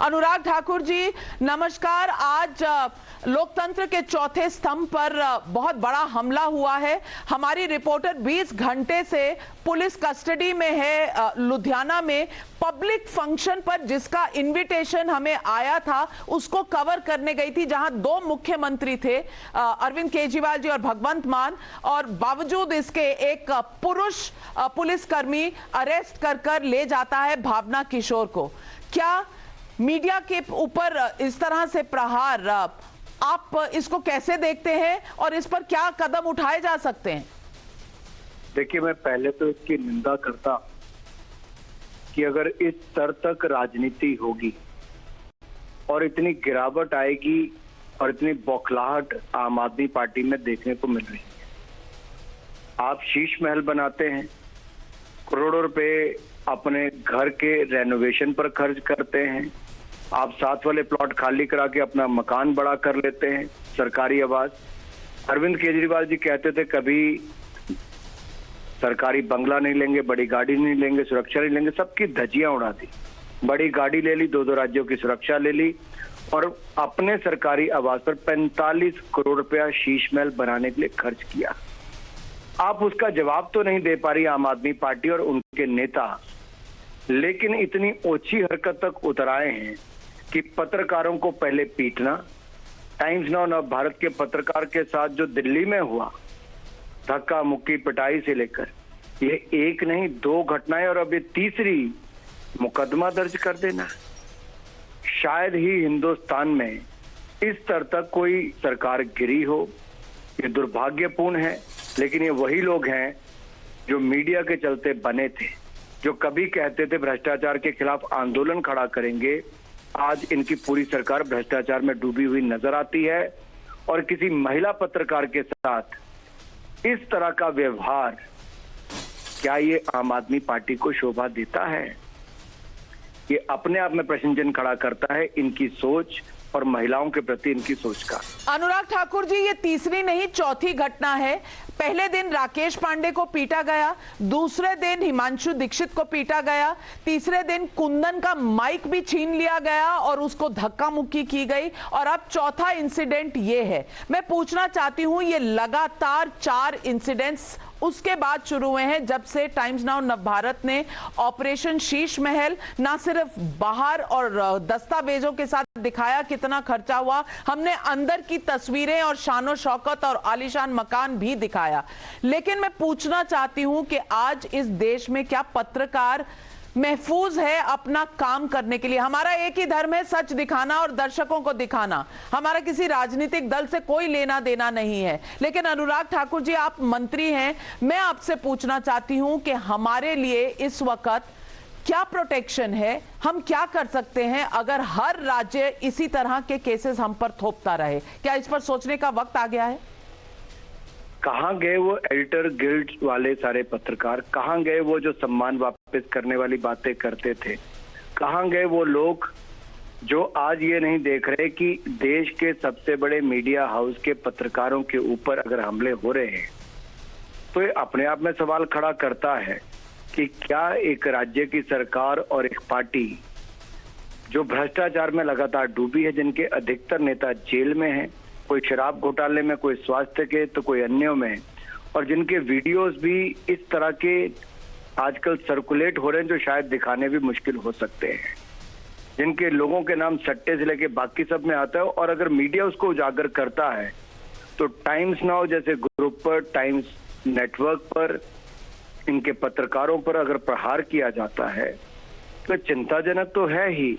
अनुराग ठाकुर जी नमस्कार। आज लोकतंत्र के चौथे स्तंभ पर बहुत बड़ा हमला हुआ है। हमारी रिपोर्टर 20 घंटे से पुलिस कस्टडी में है लुधियाना में। पब्लिक फंक्शन पर जिसका इनविटेशन हमें आया था उसको कवर करने गई थी, जहां दो मुख्यमंत्री थे, अरविंद केजरीवाल जी और भगवंत मान, और बावजूद इसके एक पुरुष पुलिसकर्मी अरेस्ट कर ले जाता है भावना किशोर को। क्या मीडिया के ऊपर इस तरह से प्रहार, आप इसको कैसे देखते हैं और इस पर क्या कदम उठाए जा सकते हैं? देखिए, मैं पहले तो इसकी निंदा करता कि अगर इस स्तर तक राजनीति होगी और इतनी गिरावट आएगी और इतनी बौखलाहट आम आदमी पार्टी में देखने को मिल रही है। आप शीश महल बनाते हैं, करोड़ों रुपए अपने घर के रेनोवेशन पर खर्च करते हैं, आप साथ वाले प्लॉट खाली करा के अपना मकान बड़ा कर लेते हैं, सरकारी आवास। अरविंद केजरीवाल जी कहते थे कभी सरकारी बंगला नहीं लेंगे, बड़ी गाड़ी नहीं लेंगे, सुरक्षा नहीं लेंगे, सबकी धज्जियां उड़ा दी। बड़ी गाड़ी ले ली, 2-2 राज्यों की सुरक्षा ले ली और अपने सरकारी आवास पर 45 करोड़ रुपया शीश महल बनाने के लिए खर्च किया। आप उसका जवाब तो नहीं दे पा रही आम आदमी पार्टी और उनके नेता, लेकिन इतनी ओछी हरकत तक उतर आए हैं कि पत्रकारों को पहले पीटना। टाइम्स नाउ नव भारत के पत्रकार के साथ जो दिल्ली में हुआ, धक्का मुक्की पिटाई से लेकर, ये एक नहीं 2 घटनाएं और अब ये तीसरी मुकदमा दर्ज कर देना। शायद ही हिंदुस्तान में इस स्तर तक कोई सरकार गिरी हो। ये दुर्भाग्यपूर्ण है, लेकिन ये वही लोग हैं जो मीडिया के चलते बने थे, जो कभी कहते थे भ्रष्टाचार के खिलाफ आंदोलन खड़ा करेंगे। आज इनकी पूरी सरकार भ्रष्टाचार में डूबी हुई नजर आती है और किसी महिला पत्रकार के साथ इस तरह का व्यवहार, क्या ये आम आदमी पार्टी को शोभा देता है? ये अपने आप में प्रश्न चिन्ह खड़ा करता है इनकी सोच और महिलाओं के प्रति इनकी सोच का। अनुराग ठाकुर जी, ये तीसरी नहीं चौथी घटना है। पहले दिन राकेश पांडे को पीटा गया, दूसरे दिन हिमांशु दीक्षित को पीटा गया, तीसरे दिन कुंदन का माइक भी छीन लिया गया और उसको धक्का मुक्की की गई, और अब चौथा इंसिडेंट ये है। मैं पूछना चाहती हूं, ये लगातार 4 इंसिडेंट्स उसके बाद शुरू हुए हैं जब से टाइम्स नाउ नव भारत ने ऑपरेशन शीश महल ना सिर्फ बाहर और दस्तावेजों के साथ दिखाया कितना खर्चा हुआ, हमने अंदर की तस्वीरें और शानो शौकत और आलीशान मकान भी दिखाया। लेकिन मैं पूछना चाहती हूं कि आज इस देश में क्या पत्रकार महफूज है अपना काम करने के लिए? हमारा एक ही धर्म है, सच दिखाना और दर्शकों को दिखाना। हमारा किसी राजनीतिक दल से कोई लेना देना नहीं है। लेकिन अनुराग ठाकुर जी, आप मंत्री हैं, मैं आपसे पूछना चाहती हूं कि हमारे लिए इस वक्त क्या प्रोटेक्शन है? हम क्या कर सकते हैं अगर हर राज्य इसी तरह के केसेस हम पर थोपता रहे? क्या इस पर सोचने का वक्त आ गया है? कहाँ गए वो एडिटर गिल्ड वाले सारे पत्रकार? कहाँ गए वो जो सम्मान वापस करने वाली बातें करते थे? कहाँ गए वो लोग जो आज ये नहीं देख रहे कि देश के सबसे बड़े मीडिया हाउस के पत्रकारों के ऊपर अगर हमले हो रहे हैं तो ये अपने आप में सवाल खड़ा करता है कि क्या एक राज्य की सरकार और एक पार्टी जो भ्रष्टाचार में लगातार डूबी है, जिनके अधिकतर नेता जेल में हैं, कोई शराब घोटाले में, कोई स्वास्थ्य के, तो कोई अन्यों में, और जिनके वीडियोस भी इस तरह के आजकल सर्कुलेट हो रहे हैं जो शायद दिखाने भी मुश्किल हो सकते हैं, जिनके लोगों के नाम सट्टे से लेके बाकी सब में आता है, और अगर मीडिया उसको उजागर करता है तो टाइम्स नाउ जैसे ग्रुप पर, टाइम्स नेटवर्क पर, इनके पत्रकारों पर अगर प्रहार किया जाता है तो चिंताजनक तो है ही।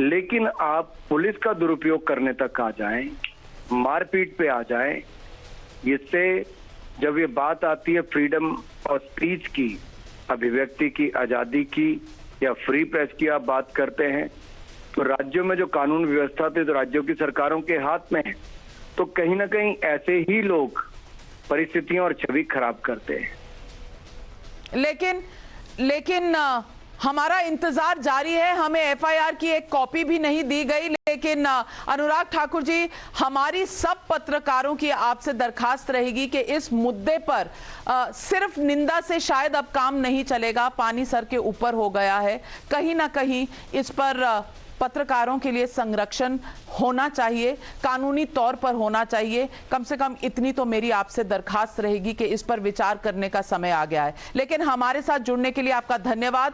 लेकिन आप पुलिस का दुरुपयोग करने तक आ जाएं, मारपीट पे आ जाएं, इससे जब ये बात आती है फ्रीडम ऑफ स्पीच की, अभिव्यक्ति की आजादी की, या फ्री प्रेस की आप बात करते हैं, तो राज्यों में जो कानून व्यवस्था थी तो राज्यों की सरकारों के हाथ में है। तो कहीं ना कहीं ऐसे ही लोग परिस्थितियों और छवि खराब करते हैं। लेकिन हमारा इंतजार जारी है। हमें एफआईआर की एक कॉपी भी नहीं दी गई। लेकिन अनुराग ठाकुर जी, हमारी सब पत्रकारों की आपसे दरखास्त रहेगी कि इस मुद्दे पर सिर्फ निंदा से शायद अब काम नहीं चलेगा। पानी सर के ऊपर हो गया है। कहीं ना कहीं इस पर पत्रकारों के लिए संरक्षण होना चाहिए, कानूनी तौर पर होना चाहिए। कम से कम इतनी तो मेरी आपसे दरखास्त रहेगी कि इस पर विचार करने का समय आ गया है। लेकिन हमारे साथ जुड़ने के लिए आपका धन्यवाद।